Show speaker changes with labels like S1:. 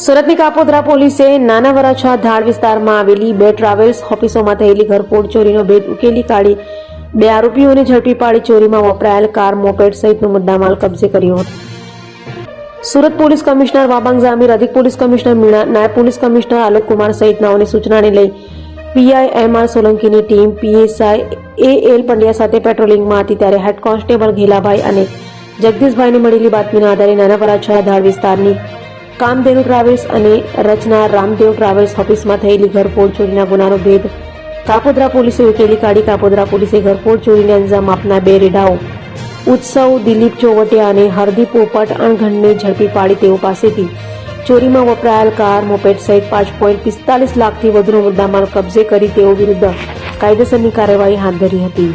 S1: સુરતની કાપોદ્રા પોલીસે નાના વરાછા ધાડ વિસ્તારમાં આવેલી બે ટ્રાવેલ્સ ઓફિસોમાં થયેલી ઘરફોડ ચોરીનો ભેદ ઉકેલી કાઢી બે આરોપીઓને ઝડપી પાડી ચોરીમાં વપરાયેલ કાર મોપેડ સહિતનો મુદ્દામાલ કબજે કર્યો હતો. સુરત પોલીસ કમિશનર વાબાંગ જામીર, અધિક પોલીસ કમિશનર મીણા, નાયબ પોલીસ કમિશનર આલોક કુમાર સહિતનાઓની સૂચનાને લઈ પીઆઈ એમઆર સોલંકીની ટીમ પીએસઆઈ એલ પંડ્યા સાથે પેટ્રોલિંગમાં હતી ત્યારે હેડ કોન્સ્ટેબલ ઘેલાભાઈ અને જગદીશભાઈને મળેલી બાતમીના આધારે નાના વરાછા ધાડ વિસ્તારની કામધેનુ ટ્રાવેલ્સ અને રચના રામદેવ ટ્રાવેલ્સ ઓફિસમાં થયેલી ઘરફોડ ચોરીના ગુનાનો ભેદ કાપોદ્રા પોલીસે ઉકેલી કાઢી કાપોદ્રા પોલીસે ઘરફોડ ચોરીને અંજામ આપનાર બે રેડાઓ ઉત્સવ દિલીપ ચોવટિયા અને હરદીપ પોપટ અણઘડને ઝડપી પાડી તેઓ પાસેથી ચોરીમાં વપરાયેલ કાર મોપેડ સહિત 5.45 લાખથી વધુનો મુદ્દામાલ કબજે કરી તેઓ વિરુદ્ધ કાયદેસરની કાર્યવાહી હાથ ધરી હતી.